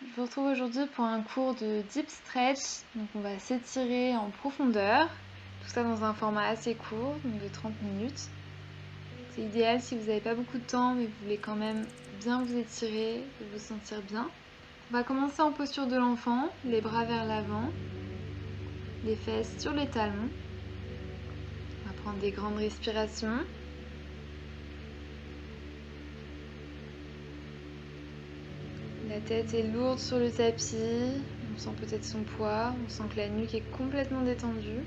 Je vous retrouve aujourd'hui pour un cours de Deep Stretch. Donc on va s'étirer en profondeur, tout ça dans un format assez court, donc de 30 minutes. C'est idéal si vous n'avez pas beaucoup de temps mais vous voulez quand même bien vous étirer et vous sentir bien. On va commencer en posture de l'enfant, les bras vers l'avant, les fesses sur les talons. On va prendre des grandes respirations. La tête est lourde sur le tapis, on sent peut-être son poids, on sent que la nuque est complètement détendue.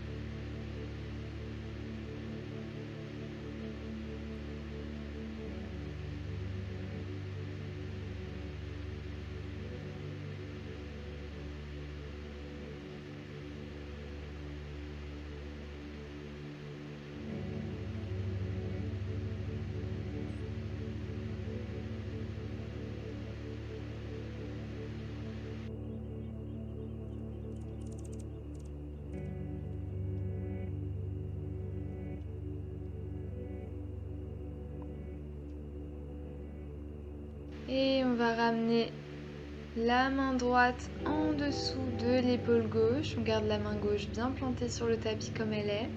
Et on va ramener la main droite en dessous de l'épaule gauche. On garde la main gauche bien plantée sur le tapis comme elle est.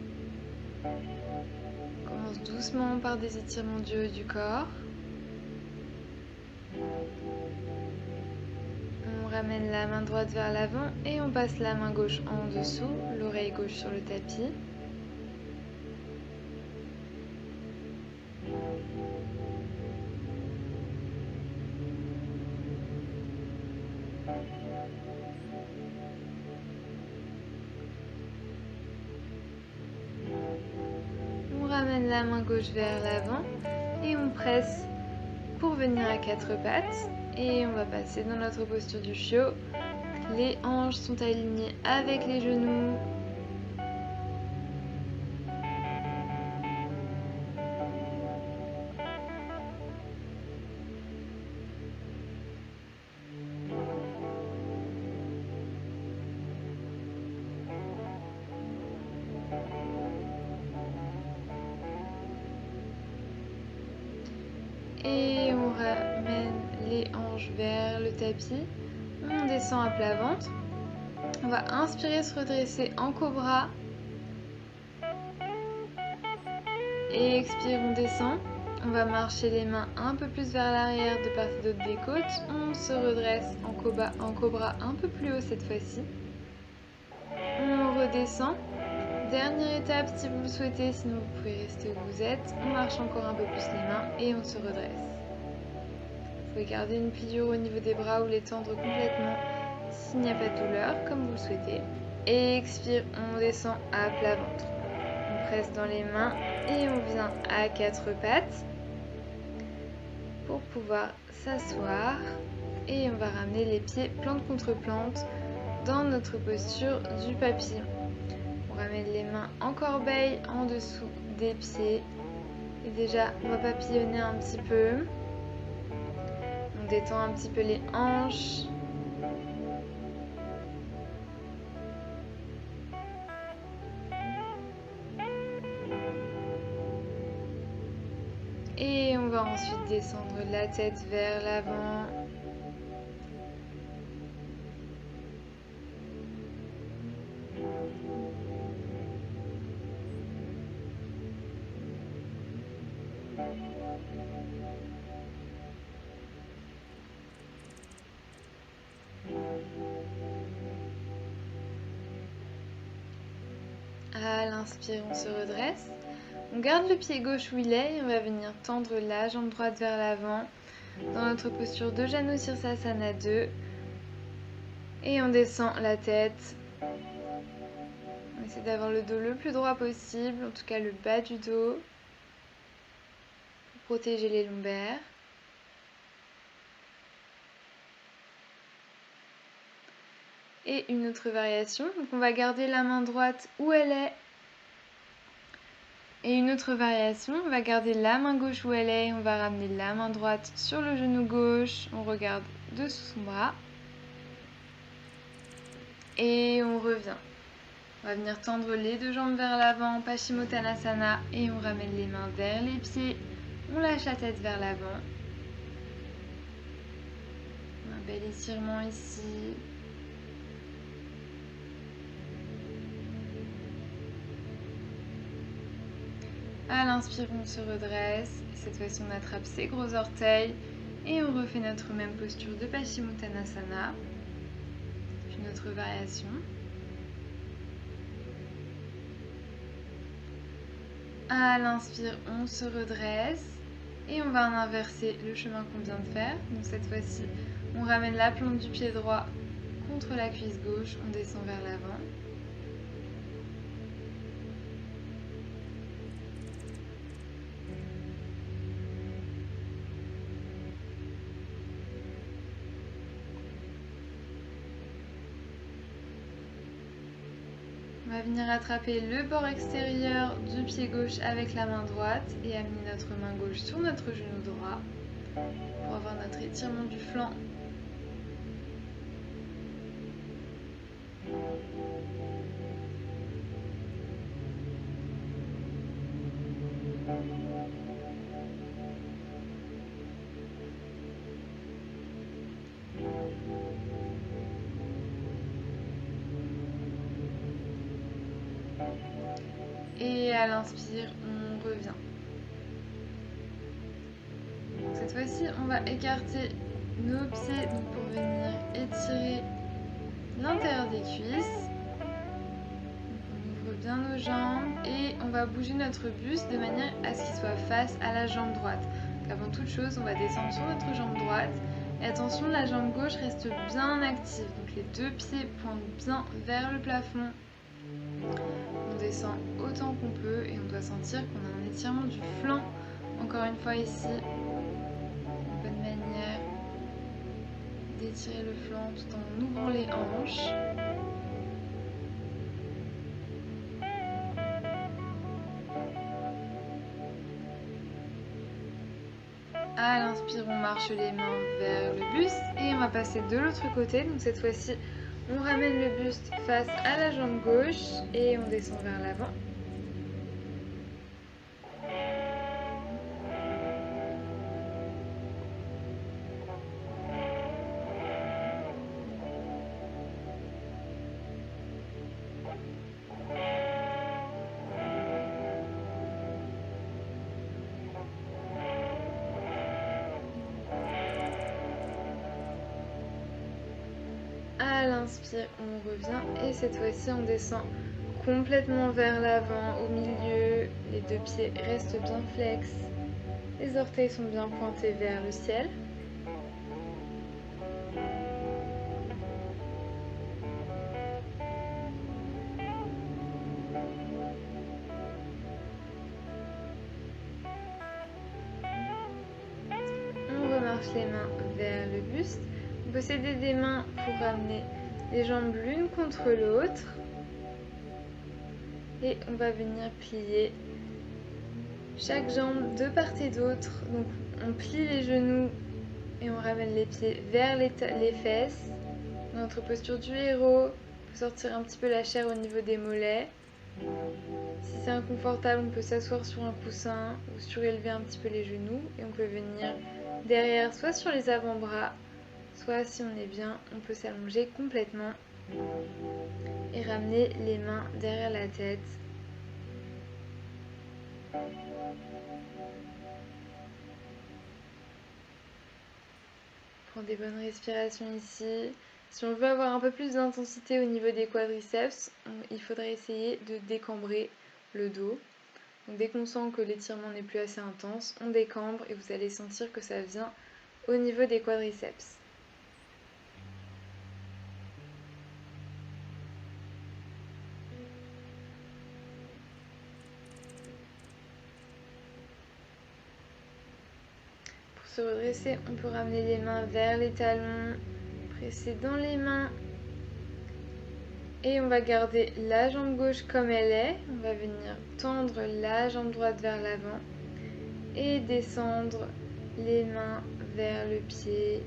On commence doucement par des étirements du haut du corps. On ramène la main droite vers l'avant et on passe la main gauche en dessous, l'oreille gauche sur le tapis. On ramène la main gauche vers l'avant et on presse pour venir à quatre pattes. Et on va passer dans notre posture du chiot. Les hanches sont alignées avec les genoux. Et on ramène les hanches vers le tapis. On descend à plat ventre. On va inspirer, se redresser en cobra. Et expire, on descend. On va marcher les mains un peu plus vers l'arrière de part et d'autre des côtes. On se redresse en cobra un peu plus haut cette fois-ci. On redescend. Dernière étape si vous le souhaitez, sinon vous pouvez rester où vous êtes. On marche encore un peu plus les mains et on se redresse. Vous pouvez garder une pliure au niveau des bras ou les tendre complètement s'il n'y a pas de douleur, comme vous le souhaitez. Et expire, on descend à plat ventre. On presse dans les mains et on vient à quatre pattes pour pouvoir s'asseoir. Et on va ramener les pieds plante contre plante dans notre posture du papillon. On ramène les mains en corbeille en dessous des pieds. Et déjà, on va papillonner un petit peu. On détend un petit peu les hanches. Et on va ensuite descendre la tête vers l'avant. À l'inspire, on se redresse. On garde le pied gauche où il est et on va venir tendre la jambe droite vers l'avant dans notre posture de Janu Sirsasana 2. Et on descend la tête. On essaie d'avoir le dos le plus droit possible, en tout cas le bas du dos, pour protéger les lombaires. Et une autre variation, donc on va garder la main droite où elle est. Et une autre variation, on va garder la main gauche où elle est, on va ramener la main droite sur le genou gauche, on regarde dessous son bras. Et on revient. On va venir tendre les deux jambes vers l'avant, Paschimottanasana, et on ramène les mains vers les pieds. On lâche la tête vers l'avant. Un bel étirement ici. À l'inspire, on se redresse. Cette fois-ci, on attrape ses gros orteils et on refait notre même posture de Paschimottanasana. Puis notre variation. À l'inspire, on se redresse et on va en inverser le chemin qu'on vient de faire. Donc cette fois-ci, on ramène la plante du pied droit contre la cuisse gauche, on descend vers l'avant. On va venir attraper le bord extérieur du pied gauche avec la main droite et amener notre main gauche sur notre genou droit pour avoir notre étirement du flanc. Et à l'inspire, on revient. Cette fois-ci, on va écarter nos pieds pour venir étirer l'intérieur des cuisses. On ouvre bien nos jambes et on va bouger notre buste de manière à ce qu'il soit face à la jambe droite. Donc avant toute chose, on va descendre sur notre jambe droite. Et attention, la jambe gauche reste bien active. Donc les deux pieds pointent bien vers le plafond. On descend autant qu'on peut et on doit sentir qu'on a un étirement du flanc. Encore une fois ici, une bonne manière d'étirer le flanc tout en ouvrant les hanches. À l'inspire, on marche les mains vers le buste et on va passer de l'autre côté. Donc cette fois-ci, on ramène le buste face à la jambe gauche et on descend vers l'avant. À l'inspire, on revient et cette fois-ci, on descend complètement vers l'avant, au milieu. Les deux pieds restent bien flex. Les orteils sont bien pointés vers le ciel. On remarche les mains vers le buste. On peut s'aider des mains pour ramener les jambes l'une contre l'autre. Et on va venir plier chaque jambe de part et d'autre. Donc on plie les genoux et on ramène les pieds vers les fesses. Dans notre posture du héros, on peut sortir un petit peu la chair au niveau des mollets. Si c'est inconfortable, on peut s'asseoir sur un coussin ou surélever un petit peu les genoux. Et on peut venir derrière, soit sur les avant-bras, soit si on est bien, on peut s'allonger complètement et ramener les mains derrière la tête. Prends des bonnes respirations ici. Si on veut avoir un peu plus d'intensité au niveau des quadriceps, il faudrait essayer de décambrer le dos. Donc dès qu'on sent que l'étirement n'est plus assez intense, on décambre et vous allez sentir que ça vient au niveau des quadriceps. Pour se redresser, on peut ramener les mains vers les talons, presser dans les mains. Et on va garder la jambe gauche comme elle est. On va venir tendre la jambe droite vers l'avant et descendre les mains vers le pied.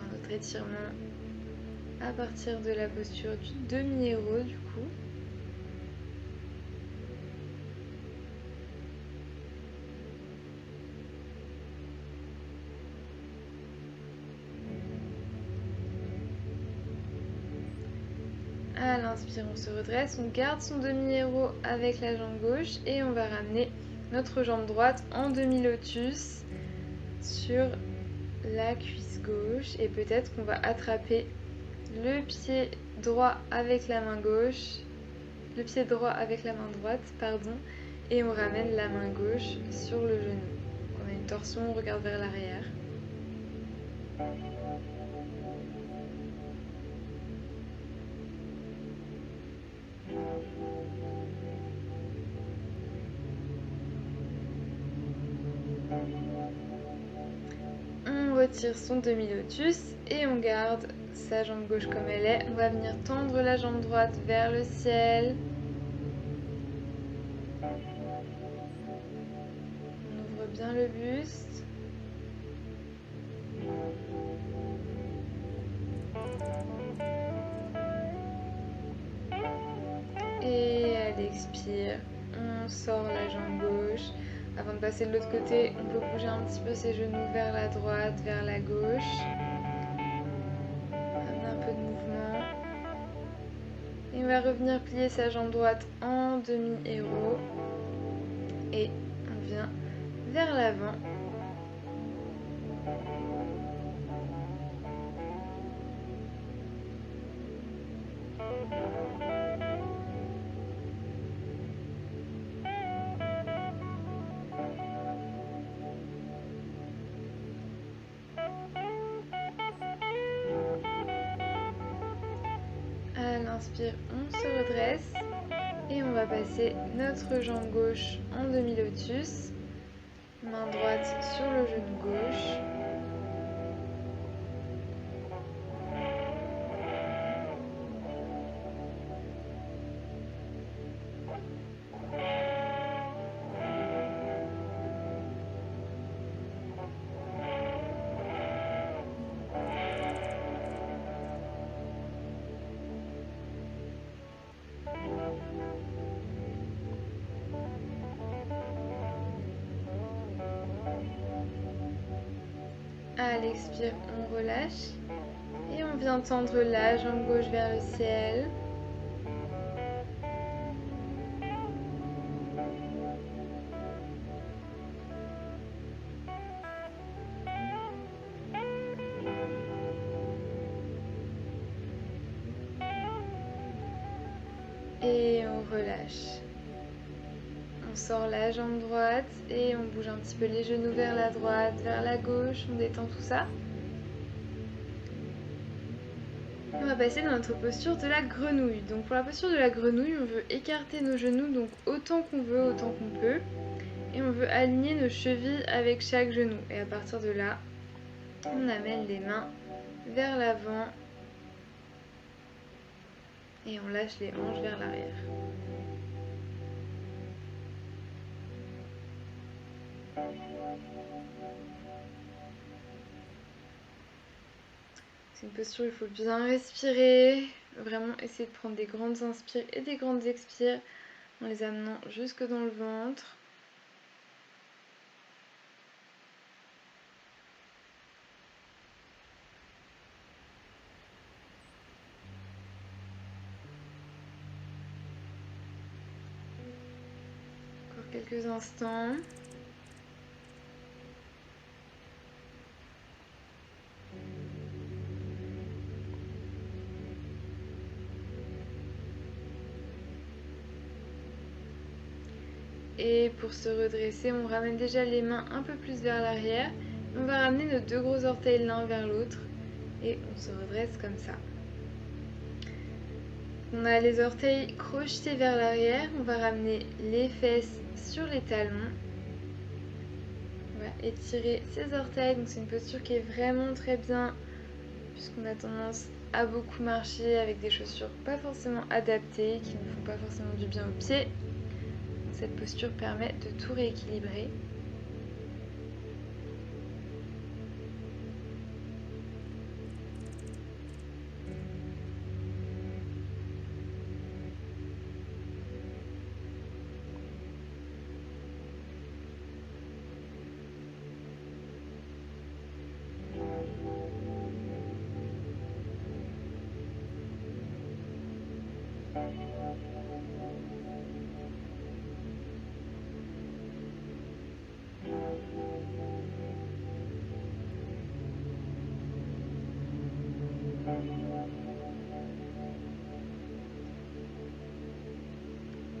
Un autre étirement à partir de la posture du demi-héros du coup. l'inspire, on se redresse, on garde son demi-héros avec la jambe gauche et on va ramener notre jambe droite en demi-lotus sur la cuisse gauche et peut-être qu'on va attraper le pied droit avec la main gauche, le pied droit avec la main droite, pardon, et on ramène la main gauche sur le genou. On a une torsion, on regarde vers l'arrière. On retire son demi-lotus et on garde sa jambe gauche comme elle est. On va venir tendre la jambe droite vers le ciel. On ouvre bien le buste. Et à l'expire, on sort la jambe gauche. Avant de passer de l'autre côté, on peut bouger un petit peu ses genoux vers la droite, vers la gauche. Amener un peu de mouvement. Et on va revenir plier sa jambe droite en demi-héros. Et on vient vers l'avant. À l'inspire, on se redresse et on va passer notre jambe gauche en demi-lotus, main droite sur le genou gauche. À l'expire, on relâche et on vient tendre la jambe gauche vers le ciel. Et on relâche. On sort la jambe droite et on bouge un petit peu les genoux vers la droite, vers la gauche, on détend tout ça. On va passer dans notre posture de la grenouille. Donc pour la posture de la grenouille, on veut écarter nos genoux donc autant qu'on veut, autant qu'on peut. Et on veut aligner nos chevilles avec chaque genou. Et à partir de là, on amène les mains vers l'avant. Et on lâche les hanches vers l'arrière. C'est une posture où il faut bien respirer, vraiment essayer de prendre des grandes inspires et des grandes expires en les amenant jusque dans le ventre. Encore quelques instants. Et pour se redresser, on ramène déjà les mains un peu plus vers l'arrière. On va ramener nos deux gros orteils l'un vers l'autre et on se redresse comme ça. On a les orteils crochetés vers l'arrière. On va ramener les fesses sur les talons. On va étirer ses orteils. Donc c'est une posture qui est vraiment très bien puisqu'on a tendance à beaucoup marcher avec des chaussures pas forcément adaptées, qui ne font pas forcément du bien aux pieds. Cette posture permet de tout rééquilibrer.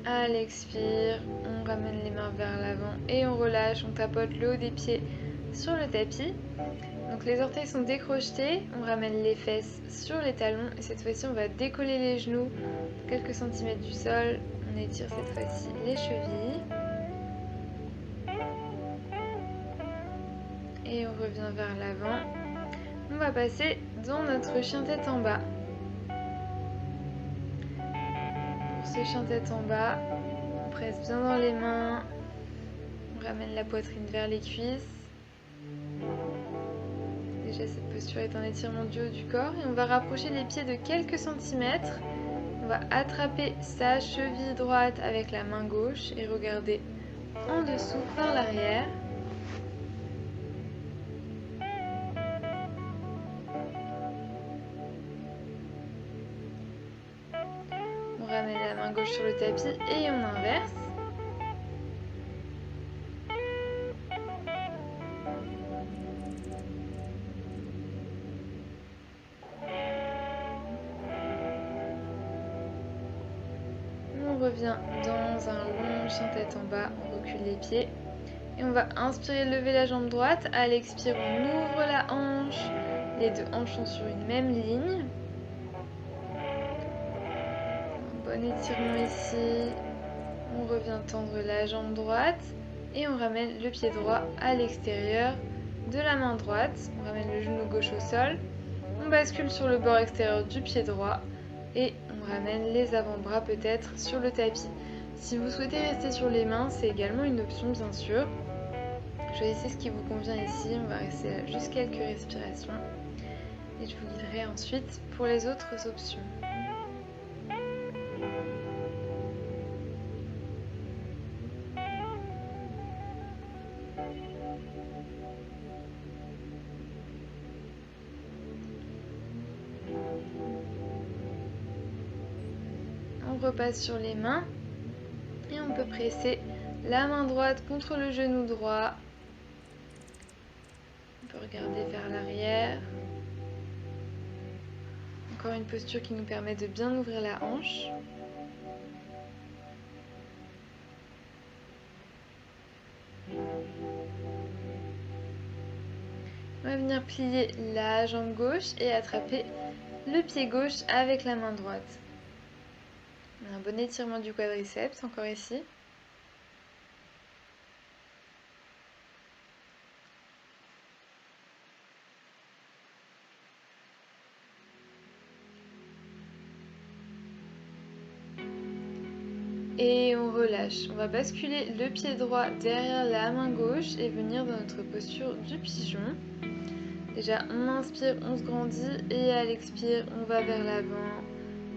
À l'expire, on ramène les mains vers l'avant et on relâche, on tapote le haut des pieds sur le tapis. Donc les orteils sont décrochetés, on ramène les fesses sur les talons et cette fois-ci on va décoller les genoux quelques centimètres du sol. On étire cette fois-ci les chevilles. Et on revient vers l'avant. On va passer dans notre chien tête en bas. Pour ce chien tête en bas, on presse bien dans les mains. On ramène la poitrine vers les cuisses. Déjà cette posture est un étirement du haut du corps. Et on va rapprocher les pieds de quelques centimètres. On va attraper sa cheville droite avec la main gauche et regarder en dessous par l'arrière. On ramène la main gauche sur le tapis et on inverse. On revient dans un long chien tête en bas, on recule les pieds. Et on va inspirer, lever la jambe droite. À l'expire, on ouvre la hanche. Les deux hanches sont sur une même ligne. Bon étirement ici. On revient tendre la jambe droite. Et on ramène le pied droit à l'extérieur de la main droite. On ramène le genou gauche au sol. On bascule sur le bord extérieur du pied droit. Et on ramène les avant-bras peut-être sur le tapis. Si vous souhaitez rester sur les mains, c'est également une option bien sûr. Choisissez ce qui vous convient ici, on va rester là juste quelques respirations. Et je vous guiderai ensuite pour les autres options. On repasse sur les mains. Et on peut presser la main droite contre le genou droit. On peut regarder vers l'arrière. Encore une posture qui nous permet de bien ouvrir la hanche. On va venir plier la jambe gauche et attraper le pied gauche avec la main droite. Un bon étirement du quadriceps, encore ici. Et on relâche. On va basculer le pied droit derrière la main gauche et venir dans notre posture du pigeon. Déjà, on inspire, on se grandit et à l'expire, on va vers l'avant.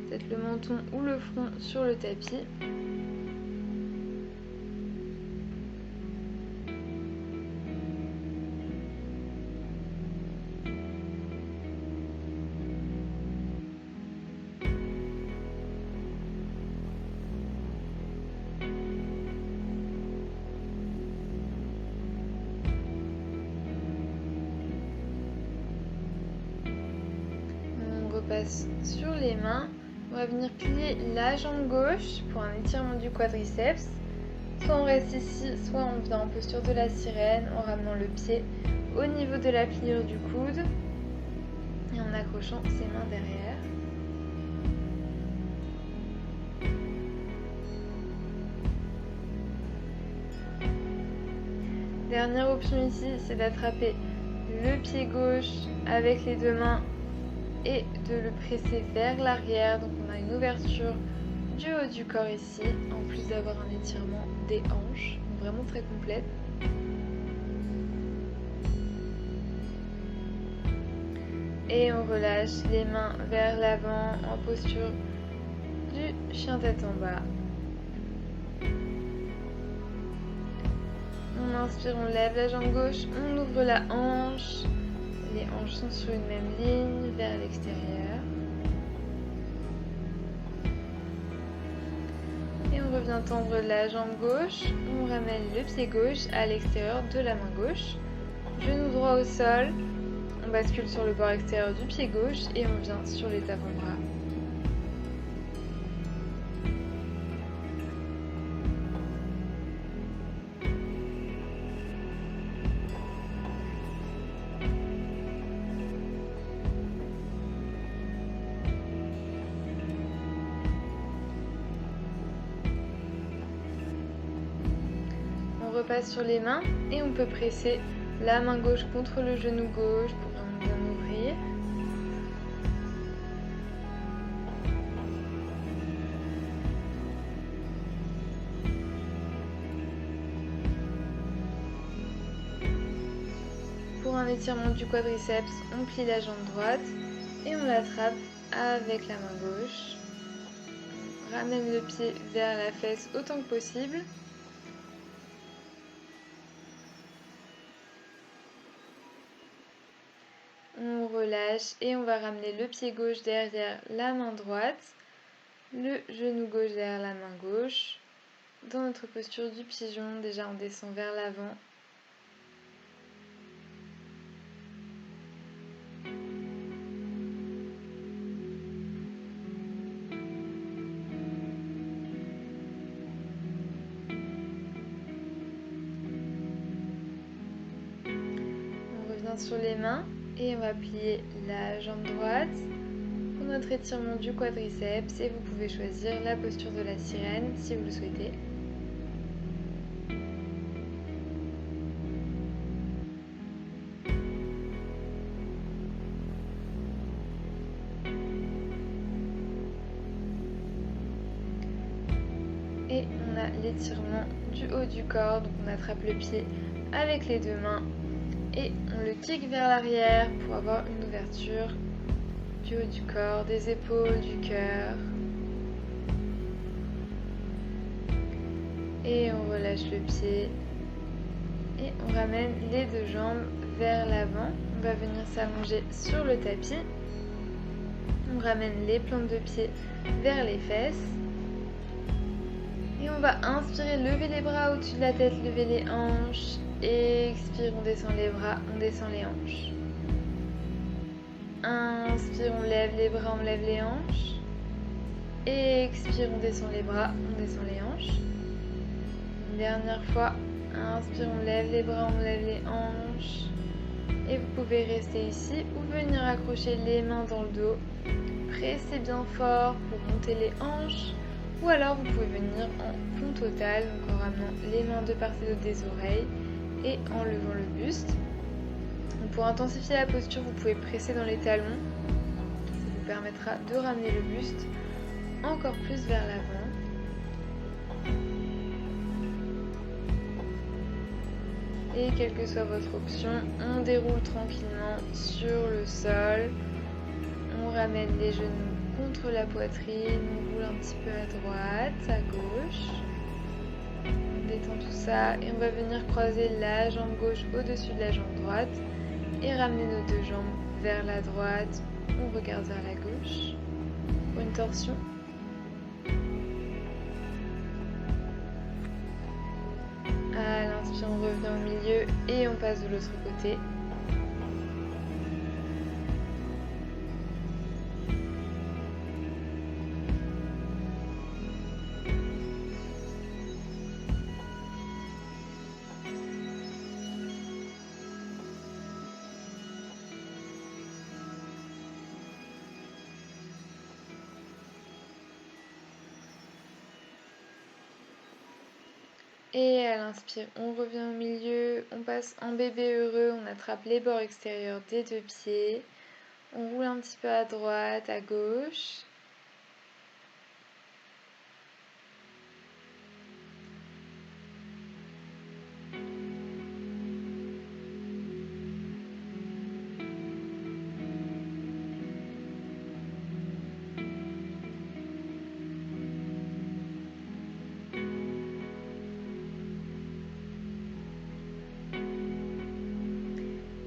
Peut-être le menton ou le front sur le tapis. On repasse sur les mains. On va venir plier la jambe gauche pour un étirement du quadriceps. Soit on reste ici, soit on vient en posture de la sirène en ramenant le pied au niveau de la pliure du coude et en accrochant ses mains derrière. Dernière option ici, c'est d'attraper le pied gauche avec les deux mains et de le presser vers l'arrière. Donc on a une ouverture du haut du corps ici, en plus d'avoir un étirement des hanches, vraiment très complète. Et on relâche les mains vers l'avant en posture du chien tête en bas. On inspire, on lève la jambe gauche, on ouvre la hanche. Les hanches sont sur une même ligne vers l'extérieur. Et on revient tendre la jambe gauche. On ramène le pied gauche à l'extérieur de la main gauche. Genou droit au sol. On bascule sur le bord extérieur du pied gauche et on vient sur les avant-bras. repasse sur les mains et on peut presser la main gauche contre le genou gauche pour vraiment bien ouvrir. Pour un étirement du quadriceps, on plie la jambe droite et on l'attrape avec la main gauche. On ramène le pied vers la fesse autant que possible. On relâche et on va ramener le pied gauche derrière la main droite, le genou gauche derrière la main gauche. Dans notre posture du pigeon, déjà on descend vers l'avant. On revient sur les mains et on va plier la jambe droite pour notre étirement du quadriceps et vous pouvez choisir la posture de la sirène si vous le souhaitez. Et on a l'étirement du haut du corps, donc on attrape le pied avec les deux mains et on le kick vers l'arrière pour avoir une ouverture du haut du corps, des épaules, du cœur. Et on relâche le pied et on ramène les deux jambes vers l'avant. On va venir s'allonger sur le tapis. On ramène les plantes de pied vers les fesses. Et on va inspirer, lever les bras au-dessus de la tête, lever les hanches. Expire, on descend les bras, on descend les hanches. Inspire, on lève les bras, on lève les hanches. Expire, on descend les bras, on descend les hanches. Une dernière fois. Inspire, on lève les bras, on lève les hanches. Et vous pouvez rester ici ou venir accrocher les mains dans le dos. Pressez bien fort pour monter les hanches. Ou alors vous pouvez venir en pont total, donc en ramenant les mains de part et d'autre des oreilles et en levant le buste. Donc pour intensifier la posture, vous pouvez presser dans les talons. Ça vous permettra de ramener le buste encore plus vers l'avant. Et quelle que soit votre option, on déroule tranquillement sur le sol. On ramène les genoux contre la poitrine, on roule un petit peu à droite, à gauche. On détend tout ça et on va venir croiser la jambe gauche au-dessus de la jambe droite et ramener nos deux jambes vers la droite. On regarde vers la gauche pour une torsion. À l'inspire, on revient au milieu et on passe de l'autre côté. Et à l'inspire, on revient au milieu, on passe en bébé heureux, on attrape les bords extérieurs des deux pieds, on roule un petit peu à droite, à gauche.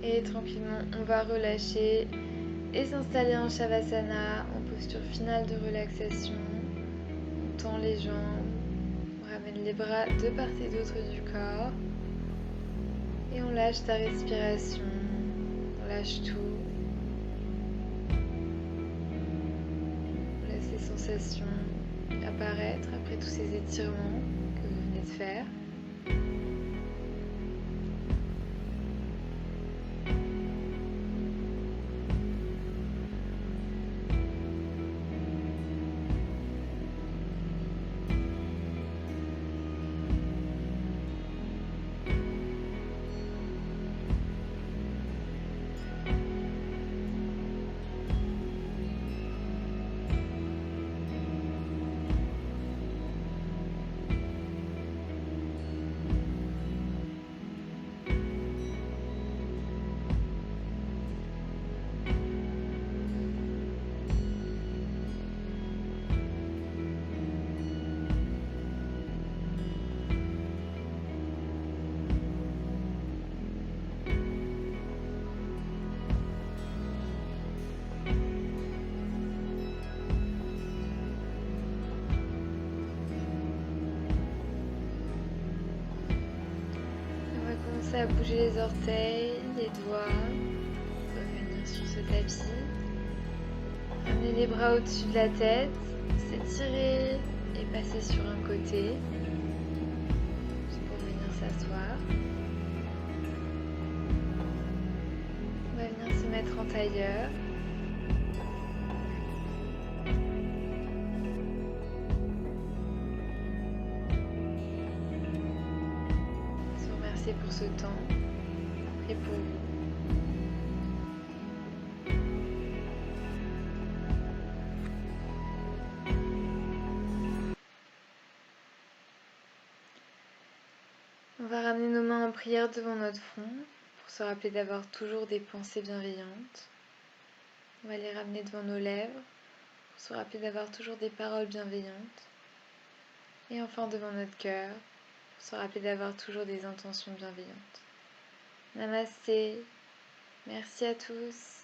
Et tranquillement, on va relâcher et s'installer en Shavasana, en posture finale de relaxation. On tend les jambes, on ramène les bras de part et d'autre du corps. Et on lâche ta respiration, on lâche tout. On laisse les sensations apparaître après tous ces étirements que vous venez de faire. à bouger les orteils, les doigts, revenir sur ce tapis. Ramener les bras au-dessus de la tête, s'étirer et passer sur un côté. Juste pour venir s'asseoir. On va venir se mettre en tailleur. Se remercier pour ce temps et pour vous. On va ramener nos mains en prière devant notre front pour se rappeler d'avoir toujours des pensées bienveillantes. On va les ramener devant nos lèvres pour se rappeler d'avoir toujours des paroles bienveillantes. Et enfin devant notre cœur pour se rappeler d'avoir toujours des intentions bienveillantes. Namasté. Merci à tous.